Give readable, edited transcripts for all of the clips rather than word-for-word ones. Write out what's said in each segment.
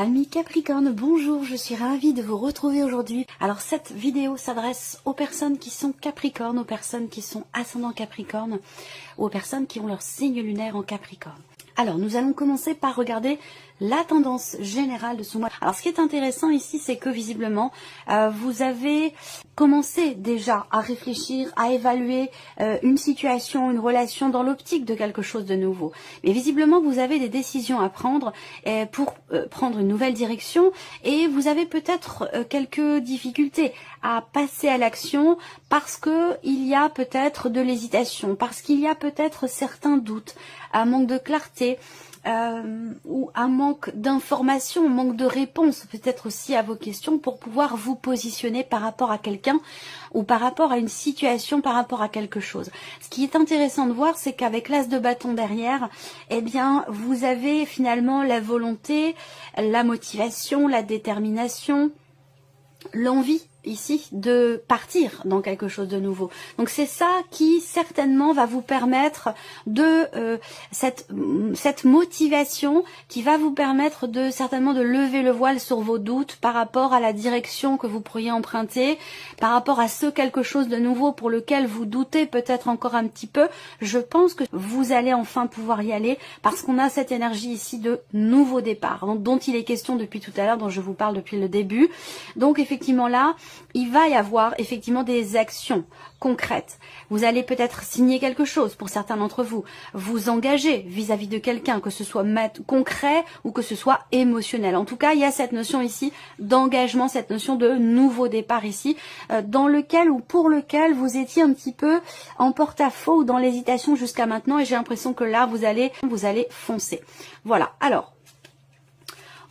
Amis Capricorne, bonjour, je suis ravie de vous retrouver aujourd'hui. Alors cette vidéo s'adresse aux personnes qui sont Capricorne, aux personnes qui sont ascendant Capricorne, ou aux personnes qui ont leur signe lunaire en Capricorne. Alors nous allons commencer par regarder la tendance générale de ce mois. Alors ce qui est intéressant ici, c'est que visiblement, vous avez commencé déjà à réfléchir, à évaluer une situation, une relation dans l'optique de quelque chose de nouveau. Mais visiblement, vous avez des décisions à prendre pour prendre une nouvelle direction et vous avez peut-être quelques difficultés à passer à l'action parce que il y a peut-être de l'hésitation, parce qu'il y a peut-être certains doutes, un manque de clarté, ou un manque d'informations, un manque de réponses peut-être aussi à vos questions pour pouvoir vous positionner par rapport à quelqu'un ou par rapport à une situation, par rapport à quelque chose. Ce qui est intéressant de voir, c'est qu'avec l'as de bâton derrière, eh bien, vous avez finalement la volonté, la motivation, la détermination, l'envie ici de partir dans quelque chose de nouveau. Donc c'est ça qui certainement va vous permettre de cette motivation qui va vous permettre de certainement de lever le voile sur vos doutes par rapport à la direction que vous pourriez emprunter, par rapport à ce quelque chose de nouveau pour lequel vous doutez peut-être encore un petit peu. Je pense que vous allez enfin pouvoir y aller parce qu'on a cette énergie ici de nouveau départ dont il est question depuis tout à l'heure, dont je vous parle depuis le début. Donc effectivement là, il va y avoir effectivement des actions concrètes. Vous allez peut-être signer quelque chose pour certains d'entre vous, vous engager vis-à-vis de quelqu'un, que ce soit concret ou que ce soit émotionnel. En tout cas, il y a cette notion ici d'engagement, cette notion de nouveau départ ici, dans lequel ou pour lequel vous étiez un petit peu en porte-à-faux ou dans l'hésitation jusqu'à maintenant et j'ai l'impression que là, vous allez foncer. Voilà, alors...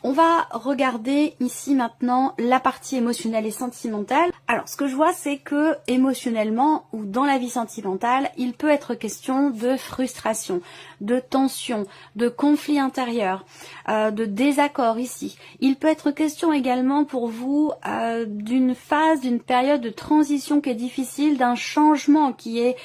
on va regarder ici maintenant la partie émotionnelle et sentimentale. Alors, ce que je vois, c'est que émotionnellement ou dans la vie sentimentale, il peut être question de frustration, de tension, de conflit intérieur, de désaccord ici. Il peut être question également pour vous d'une phase, d'une période de transition qui est difficile, d'un changement qui est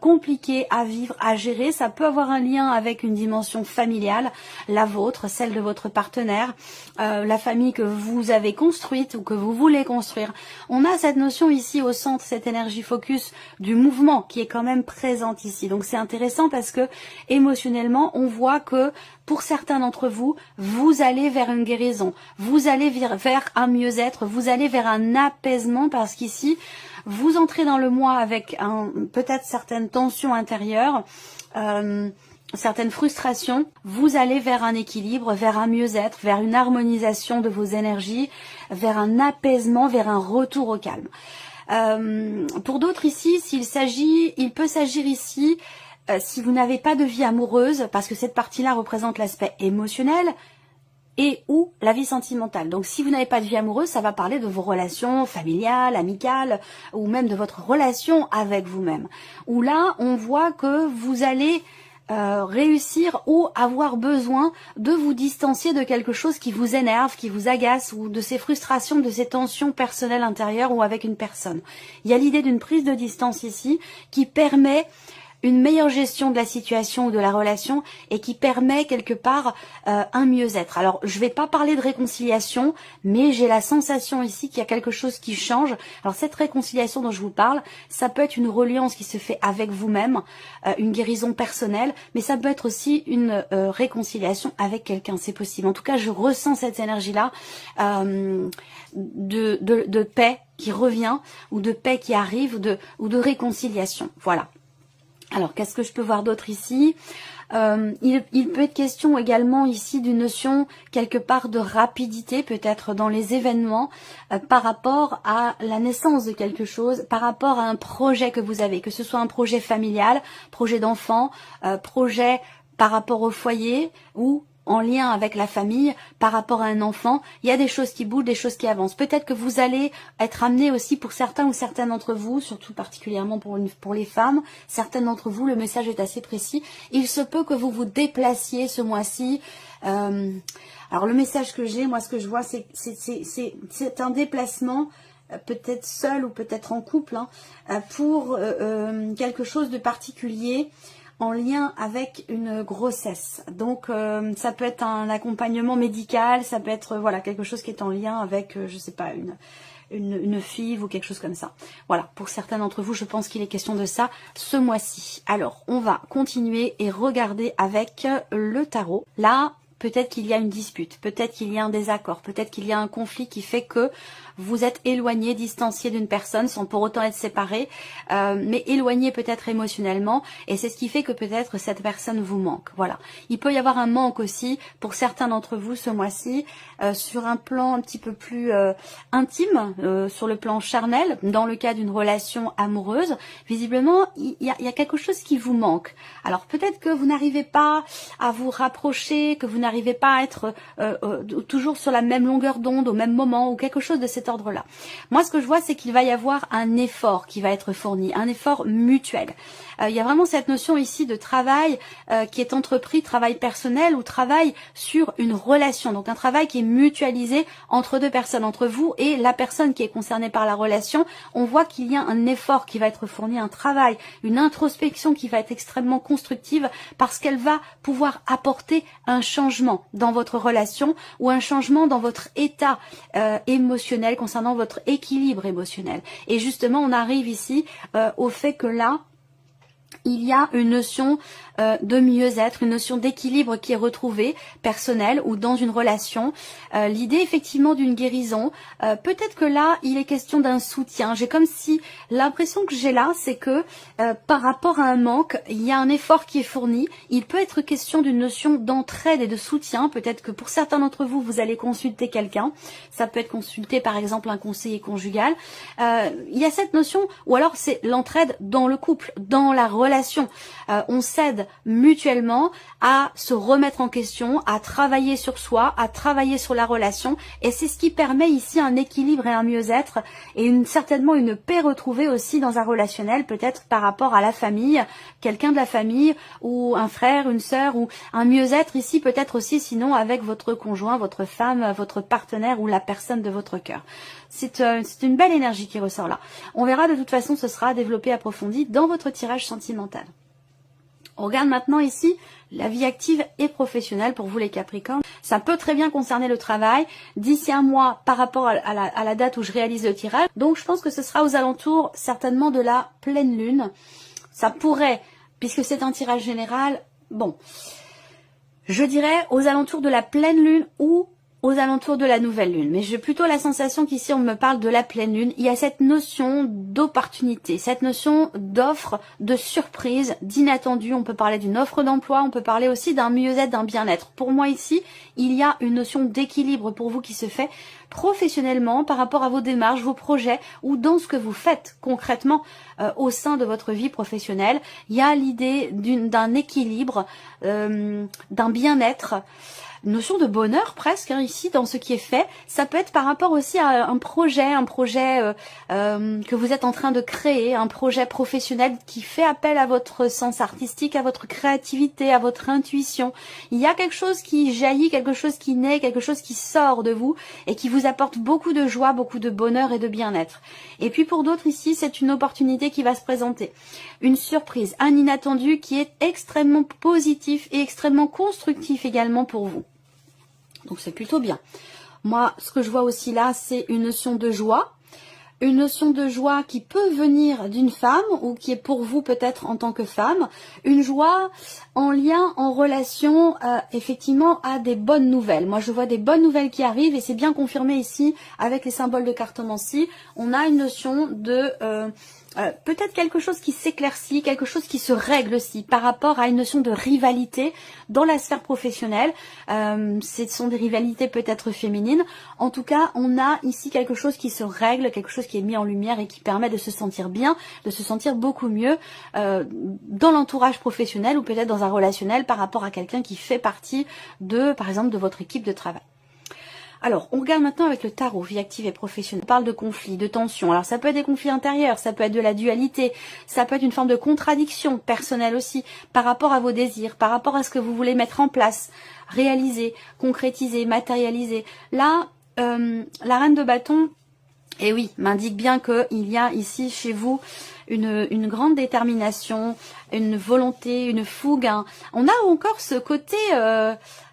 compliqué à vivre, à gérer. Ça peut avoir un lien avec une dimension familiale, la vôtre, celle de votre partenaire, la famille que vous avez construite ou que vous voulez construire. On a cette notion ici au centre, cette énergie focus du mouvement qui est quand même présente ici. Donc c'est intéressant parce que émotionnellement, on voit que pour certains d'entre vous, vous allez vers une guérison, vous allez vers un mieux-être, vous allez vers un apaisement parce qu'ici, vous entrez dans le mois avec peut-être certaines tensions intérieures, certaines frustrations, vous allez vers un équilibre, vers un mieux-être, vers une harmonisation de vos énergies, vers un apaisement, vers un retour au calme. Pour d'autres ici, il peut s'agir ici, si vous n'avez pas de vie amoureuse, parce que cette partie-là représente l'aspect émotionnel, et ou la vie sentimentale. Donc si vous n'avez pas de vie amoureuse, ça va parler de vos relations familiales, amicales, ou même de votre relation avec vous-même. Où là, on voit que vous allez réussir ou avoir besoin de vous distancier de quelque chose qui vous énerve, qui vous agace, ou de ces frustrations, de ces tensions personnelles intérieures ou avec une personne. Il y a l'idée d'une prise de distance ici qui permet une meilleure gestion de la situation ou de la relation et qui permet quelque part un mieux-être. Alors je vais pas parler de réconciliation, mais j'ai la sensation ici qu'il y a quelque chose qui change. Alors cette réconciliation dont je vous parle, ça peut être une reliance qui se fait avec vous-même, une guérison personnelle, mais ça peut être aussi une réconciliation avec quelqu'un, c'est possible. En tout cas, je ressens cette énergie-là de paix qui revient, ou de paix qui arrive, ou de réconciliation. Voilà. Alors, qu'est-ce que je peux voir d'autre ici? Il peut être question également ici d'une notion quelque part de rapidité, peut-être dans les événements, par rapport à la naissance de quelque chose, par rapport à un projet que vous avez, que ce soit un projet familial, projet d'enfant, projet par rapport au foyer ou en lien avec la famille, par rapport à un enfant, il y a des choses qui bougent, des choses qui avancent. Peut-être que vous allez être amené aussi pour certains ou certaines d'entre vous, surtout particulièrement pour les femmes, certaines d'entre vous, le message est assez précis. Il se peut que vous vous déplaciez ce mois-ci. Alors le message que j'ai, moi ce que je vois, c'est un déplacement, peut-être seul ou peut-être en couple, pour quelque chose de particulier. en lien avec une grossesse. Donc ça peut être un accompagnement médical, ça peut être voilà quelque chose qui est en lien avec, je sais pas, une FIV ou quelque chose comme ça. Voilà, pour certains d'entre vous, je pense qu'il est question de ça ce mois-ci. Alors, on va continuer et regarder avec le tarot. Là, peut-être qu'il y a une dispute, peut-être qu'il y a un désaccord, peut-être qu'il y a un conflit qui fait que vous êtes éloigné, distancié d'une personne sans pour autant être séparé, mais éloigné peut-être émotionnellement, et c'est ce qui fait que peut-être cette personne vous manque. Voilà. Il peut y avoir un manque aussi pour certains d'entre vous ce mois-ci, sur un plan un petit peu plus intime, sur le plan charnel, dans le cas d'une relation amoureuse. Visiblement, il y a quelque chose qui vous manque. Alors peut-être que vous n'arrivez pas à vous rapprocher, que vous n'arrivez pas à être toujours sur la même longueur d'onde au même moment, ou quelque chose de cet ordre-là. Moi, ce que je vois, c'est qu'il va y avoir un effort qui va être fourni, un effort mutuel. Il y a vraiment cette notion ici de travail qui est entrepris, travail personnel ou travail sur une relation. Donc un travail qui est mutualisé entre deux personnes, entre vous et la personne qui est concernée par la relation. On voit qu'il y a un effort qui va être fourni, un travail, une introspection qui va être extrêmement constructive parce qu'elle va pouvoir apporter un changement dans votre relation ou un changement dans votre état émotionnel, concernant votre équilibre émotionnel. Et justement, on arrive ici au fait que là, il y a une notion de mieux-être, une notion d'équilibre qui est retrouvée, personnelle ou dans une relation. L'idée effectivement d'une guérison, peut-être que là, il est question d'un soutien. J'ai comme si, l'impression que j'ai là, c'est que par rapport à un manque, il y a un effort qui est fourni. Il peut être question d'une notion d'entraide et de soutien. Peut-être que pour certains d'entre vous, vous allez consulter quelqu'un. Ça peut être consulter par exemple un conseiller conjugal. Il y a cette notion, ou alors c'est l'entraide dans le couple, dans la relation. On s'aide mutuellement à se remettre en question, à travailler sur soi, à travailler sur la relation, et c'est ce qui permet ici un équilibre et un mieux-être et certainement une paix retrouvée aussi dans un relationnel, peut-être par rapport à la famille, quelqu'un de la famille ou un frère, une sœur, ou un mieux-être ici peut-être aussi sinon avec votre conjoint, votre femme, votre partenaire ou la personne de votre cœur. C'est une belle énergie qui ressort là. On verra de toute façon, ce sera développé, approfondi dans votre tirage sentimental. On regarde maintenant ici la vie active et professionnelle pour vous les Capricornes. Ça peut très bien concerner le travail d'ici un mois par rapport à la date où je réalise le tirage. Donc je pense que ce sera aux alentours certainement de la pleine lune. Ça pourrait, puisque c'est un tirage général, bon, je dirais aux alentours de la pleine lune ou aux alentours de la nouvelle lune. Mais j'ai plutôt la sensation qu'ici on me parle de la pleine lune. Il y a cette notion d'opportunité, cette notion d'offre, de surprise, d'inattendu. On peut parler d'une offre d'emploi, on peut parler aussi d'un mieux-être, d'un bien-être. Pour moi ici, il y a une notion d'équilibre pour vous qui se fait professionnellement par rapport à vos démarches, vos projets ou dans ce que vous faites concrètement au sein de votre vie professionnelle. Il y a l'idée d'un équilibre, d'un bien-être, notion de bonheur presque ici dans ce qui est fait. Ça peut être par rapport aussi à un projet que vous êtes en train de créer, un projet professionnel qui fait appel à votre sens artistique, à votre créativité, à votre intuition. Il y a quelque chose qui jaillit, quelque chose qui naît, quelque chose qui sort de vous et qui vous apporte beaucoup de joie, beaucoup de bonheur et de bien-être. Et puis pour d'autres ici, c'est une opportunité qui va se présenter. Une surprise, un inattendu qui est extrêmement positif et extrêmement constructif également pour vous. Donc c'est plutôt bien. Moi, ce que je vois aussi là, c'est une notion de joie. Une notion de joie qui peut venir d'une femme ou qui est pour vous peut-être en tant que femme. Une joie en lien, en relation effectivement à des bonnes nouvelles. Moi, je vois des bonnes nouvelles qui arrivent et c'est bien confirmé ici avec les symboles de cartomancie. On a une notion de... peut-être quelque chose qui s'éclaircit, quelque chose qui se règle aussi par rapport à une notion de rivalité dans la sphère professionnelle. Ce sont des rivalités peut-être féminines. En tout cas, on a ici quelque chose qui se règle, quelque chose qui est mis en lumière et qui permet de se sentir bien, de se sentir beaucoup mieux dans l'entourage professionnel ou peut-être dans un relationnel par rapport à quelqu'un qui fait partie de, par exemple, de votre équipe de travail. Alors, on regarde maintenant avec le tarot, vie active et professionnelle. On parle de conflits, de tensions. Alors, ça peut être des conflits intérieurs, ça peut être de la dualité, ça peut être une forme de contradiction personnelle aussi, par rapport à vos désirs, par rapport à ce que vous voulez mettre en place, réaliser, concrétiser, matérialiser. Là, la reine de bâton, et oui, m'indique bien qu'il y a ici chez vous une grande détermination, une volonté, une fougue. On a encore ce côté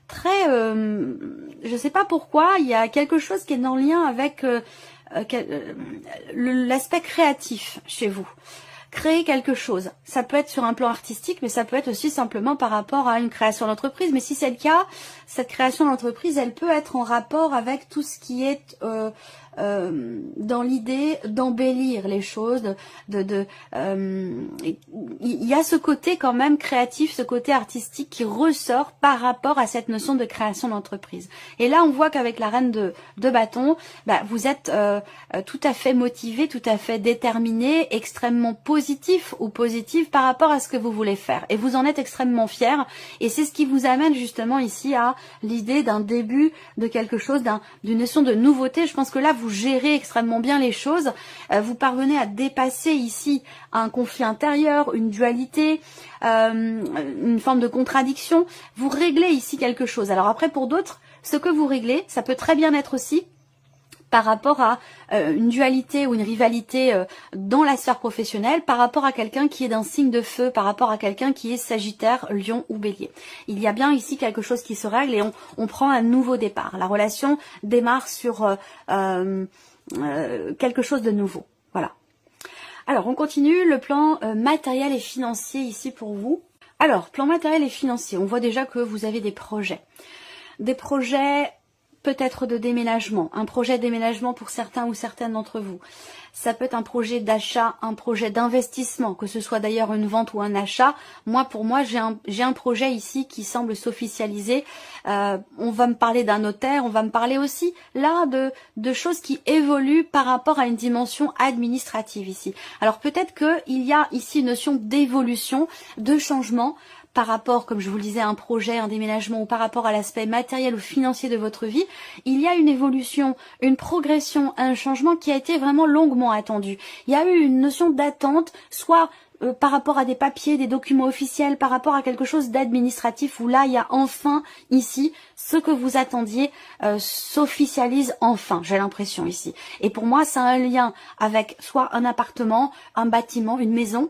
très, je sais pas pourquoi, il y a quelque chose qui est en lien avec l'aspect créatif chez vous. Créer quelque chose, ça peut être sur un plan artistique, mais ça peut être aussi simplement par rapport à une création d'entreprise. Mais si c'est le cas, cette création d'entreprise, elle peut être en rapport avec tout ce qui est dans l'idée d'embellir les choses, il y a ce côté quand même créatif, ce côté artistique qui ressort par rapport à cette notion de création d'entreprise. Et là, on voit qu'avec la reine de bâton, bah, vous êtes tout à fait motivé, tout à fait déterminé, extrêmement positif ou positive par rapport à ce que vous voulez faire. Et vous en êtes extrêmement fier. Et c'est ce qui vous amène justement ici à l'idée d'un début de quelque chose, d'une notion de nouveauté. Je pense que là, vous gérez extrêmement bien les choses. Vous parvenez à dépasser ici un conflit intérieur, une dualité, une forme de contradiction. Vous réglez ici quelque chose. Alors après, pour d'autres, ce que vous réglez, ça peut très bien être aussi par rapport à une dualité ou une rivalité dans la sphère professionnelle, par rapport à quelqu'un qui est d'un signe de feu, par rapport à quelqu'un qui est Sagittaire, Lion ou Bélier. Il y a bien ici quelque chose qui se règle et on prend un nouveau départ. La relation démarre sur quelque chose de nouveau. Voilà. Alors, on continue le plan matériel et financier ici pour vous. Alors, plan matériel et financier, on voit déjà que vous avez des projets. Des projets peut-être de déménagement, un projet de déménagement pour certains ou certaines d'entre vous. Ça peut être un projet d'achat, un projet d'investissement, que ce soit d'ailleurs une vente ou un achat. Pour moi, j'ai un projet ici qui semble s'officialiser. On va me parler d'un notaire, on va me parler aussi là de choses qui évoluent par rapport à une dimension administrative ici. Alors peut-être qu'il y a ici une notion d'évolution, de changement, par rapport, comme je vous le disais, à un projet, un déménagement ou par rapport à l'aspect matériel ou financier de votre vie, il y a une évolution, une progression, un changement qui a été vraiment longuement attendu. Il y a eu une notion d'attente, soit par rapport à des papiers, des documents officiels, par rapport à quelque chose d'administratif où là, il y a enfin ici, ce que vous attendiez s'officialise enfin, j'ai l'impression ici. Et pour moi, ça a un lien avec soit un appartement, un bâtiment, une maison,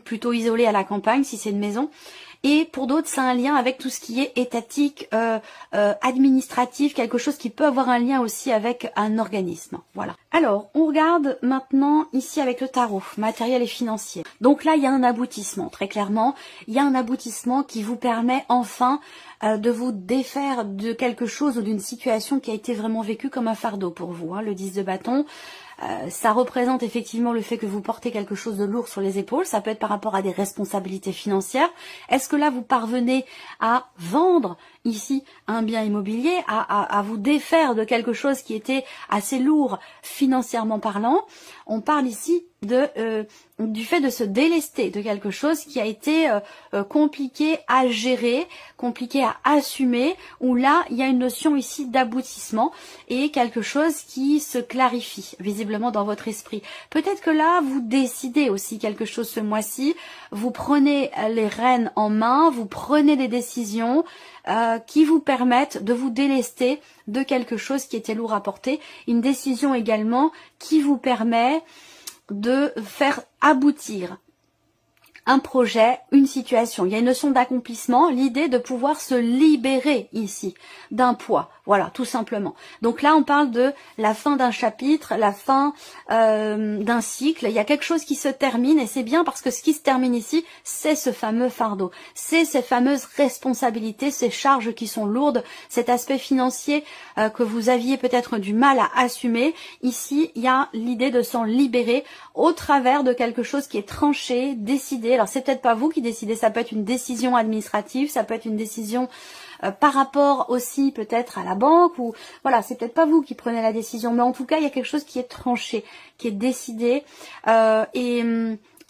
plutôt isolé à la campagne si c'est une maison, et pour d'autres c'est un lien avec tout ce qui est étatique, administratif, quelque chose qui peut avoir un lien aussi avec un organisme. Voilà. Alors on regarde maintenant ici avec le tarot matériel et financier. Donc là il y a un aboutissement, très clairement il y a un aboutissement qui vous permet enfin de vous défaire de quelque chose ou d'une situation qui a été vraiment vécue comme un fardeau pour vous, le 10 de bâton. Ça représente effectivement le fait que vous portez quelque chose de lourd sur les épaules. Ça peut être par rapport à des responsabilités financières. Est-ce que là, vous parvenez à vendre ici un bien immobilier, à vous défaire de quelque chose qui était assez lourd financièrement parlant? On parle ici du fait de se délester de quelque chose qui a été compliqué à gérer, compliqué à assumer, où là, il y a une notion ici d'aboutissement et quelque chose qui se clarifie visiblement dans votre esprit. Peut-être que là, vous décidez aussi quelque chose ce mois-ci, vous prenez les rênes en main, vous prenez des décisions qui vous permettent de vous délester de quelque chose qui était lourd à porter. Une décision également qui vous permet de faire aboutir un projet, une situation. Il y a une notion d'accomplissement, l'idée de pouvoir se libérer ici d'un poids. Voilà, tout simplement. Donc là, on parle de la fin d'un chapitre, la fin d'un cycle. Il y a quelque chose qui se termine et c'est bien parce que ce qui se termine ici, c'est ce fameux fardeau. C'est ces fameuses responsabilités, ces charges qui sont lourdes, cet aspect financier que vous aviez peut-être du mal à assumer. Ici, il y a l'idée de s'en libérer au travers de quelque chose qui est tranché, décidé. Alors, c'est peut-être pas vous qui décidez, ça peut être une décision administrative, ça peut être une décision par rapport aussi peut-être à la banque, ou voilà, c'est peut-être pas vous qui prenez la décision, mais en tout cas il y a quelque chose qui est tranché, qui est décidé, et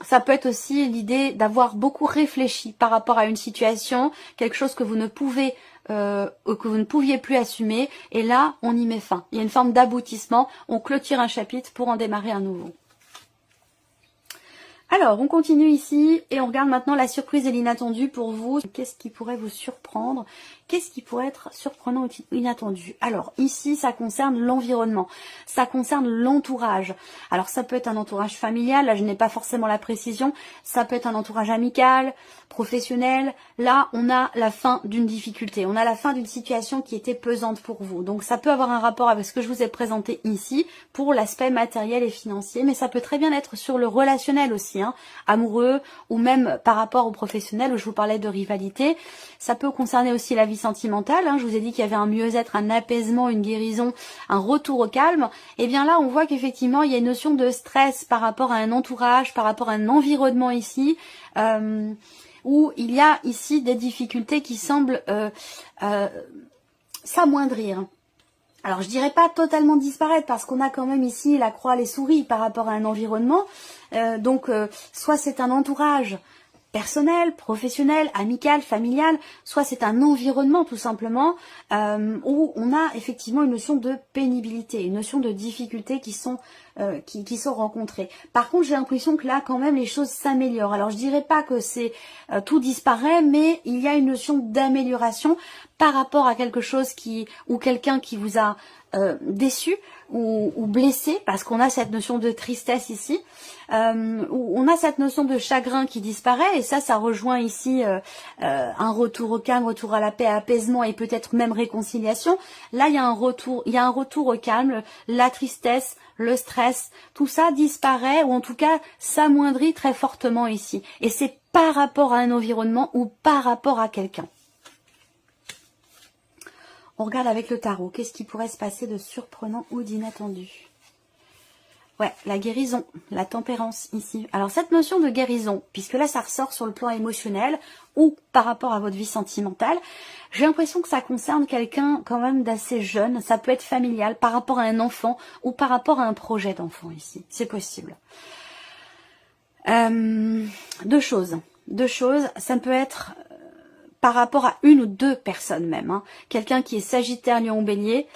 ça peut être aussi l'idée d'avoir beaucoup réfléchi par rapport à une situation, quelque chose que vous ne pouvez que vous ne pouviez plus assumer, et là on y met fin. Il y a une forme d'aboutissement, on clôture un chapitre pour en démarrer un nouveau. Alors, on continue ici et on regarde maintenant la surprise et l'inattendu pour vous. Qu'est-ce qui pourrait vous surprendre? qu'est-ce qui pourrait être surprenant ou inattendu? Alors ici, ça concerne l'environnement, ça concerne l'entourage. Alors ça peut être un entourage familial, là je n'ai pas forcément la précision, ça peut être un entourage amical, professionnel. Là, on a la fin d'une difficulté, on a la fin d'une situation qui était pesante pour vous. Donc ça peut avoir un rapport avec ce que je vous ai présenté ici pour l'aspect matériel et financier, mais ça peut très bien être sur le relationnel aussi, hein, amoureux ou même par rapport au professionnel où je vous parlais de rivalité. Ça peut concerner aussi la vie sentimentale, hein. Je vous ai dit qu'il y avait un mieux-être, un apaisement, une guérison, un retour au calme. Et bien là, on voit qu'effectivement, il y a une notion de stress par rapport à un entourage, par rapport à un environnement ici, où il y a ici des difficultés qui semblent s'amoindrir. Alors je dirais pas totalement disparaître parce qu'on a quand même ici la croix, les souris par rapport à un environnement. Soit c'est un entourage personnel, professionnel, amical, familial, soit c'est un environnement tout simplement où on a effectivement une notion de pénibilité, une notion de difficultés qui sont rencontrées. Par contre, j'ai l'impression que là, quand même, les choses s'améliorent. Alors, je dirais pas que c'est tout disparaît, mais il y a une notion d'amélioration par rapport à quelque chose ou quelqu'un qui vous a déçu ou blessé, parce qu'on a cette notion de tristesse ici, où on a cette notion de chagrin qui disparaît, et ça rejoint ici un retour au calme, retour à la paix, apaisement et peut-être même réconciliation. Là, il y a un retour au calme, la tristesse, le stress, tout ça disparaît ou en tout cas s'amoindrit très fortement ici. Et c'est par rapport à un environnement ou par rapport à quelqu'un. On regarde avec le tarot. Qu'est-ce qui pourrait se passer de surprenant ou d'inattendu? Ouais, la guérison, la tempérance ici. Alors cette notion de guérison, puisque là ça ressort sur le plan émotionnel ou par rapport à votre vie sentimentale, j'ai l'impression que ça concerne quelqu'un quand même d'assez jeune. Ça peut être familial, par rapport à un enfant ou par rapport à un projet d'enfant ici. C'est possible. Deux choses. Ça peut être par rapport à une ou deux personnes même, hein. Quelqu'un qui est Sagittaire, Lion ou Bélier,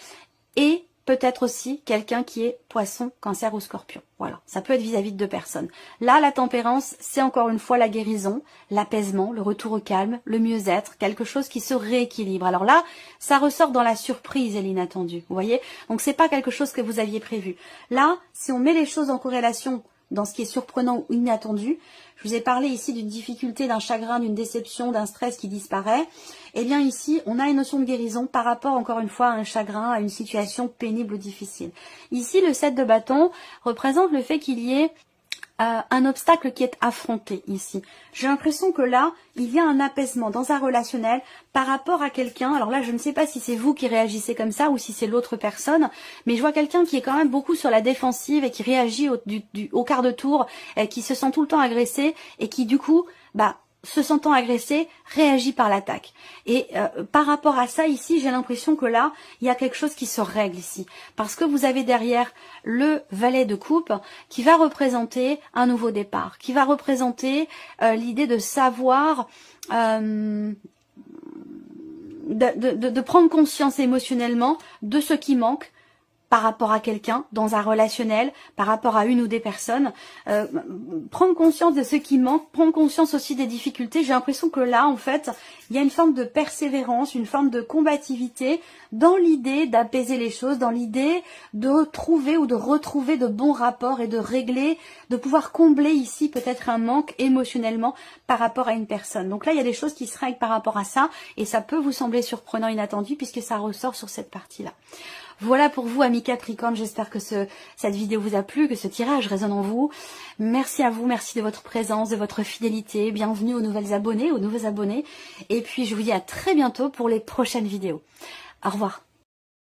et peut-être aussi quelqu'un qui est Poisson, Cancer ou Scorpion. Voilà, ça peut être vis-à-vis de deux personnes. Là, la tempérance, c'est encore une fois la guérison, l'apaisement, le retour au calme, le mieux-être, quelque chose qui se rééquilibre. Alors là, ça ressort dans la surprise et l'inattendu, vous voyez. Donc c'est pas quelque chose que vous aviez prévu. Là, si on met les choses en corrélation dans ce qui est surprenant ou inattendu, je vous ai parlé ici d'une difficulté, d'un chagrin, d'une déception, d'un stress qui disparaît. Et bien ici, on a une notion de guérison par rapport, encore une fois, à un chagrin, à une situation pénible ou difficile. Ici, le 7 de bâton représente le fait qu'il y ait un obstacle qui est affronté ici. J'ai l'impression que là, il y a un apaisement dans un relationnel par rapport à quelqu'un. Alors là, je ne sais pas si c'est vous qui réagissez comme ça ou si c'est l'autre personne, mais je vois quelqu'un qui est quand même beaucoup sur la défensive et qui réagit au quart de tour, qui se sent tout le temps agressé et qui du coup, se sentant agressé, réagit par l'attaque. Et par rapport à ça, ici, j'ai l'impression que là, il y a quelque chose qui se règle ici. Parce que vous avez derrière le valet de coupe qui va représenter un nouveau départ, qui va représenter l'idée de savoir... de prendre conscience émotionnellement de ce qui manque par rapport à quelqu'un, dans un relationnel, par rapport à une ou des personnes, prendre conscience de ce qui manque, prendre conscience aussi des difficultés. J'ai l'impression que là, en fait, il y a une forme de persévérance, une forme de combativité dans l'idée d'apaiser les choses, dans l'idée de trouver ou de retrouver de bons rapports et de régler, de pouvoir combler ici peut-être un manque émotionnellement par rapport à une personne. Donc là, il y a des choses qui se règlent par rapport à ça et ça peut vous sembler surprenant, inattendu puisque ça ressort sur cette partie-là. Voilà pour vous, amis Capricorne, j'espère que cette vidéo vous a plu, que ce tirage résonne en vous. Merci à vous, merci de votre présence, de votre fidélité. Bienvenue aux nouvelles abonnées, aux nouveaux abonnés. Et puis, je vous dis à très bientôt pour les prochaines vidéos. Au revoir.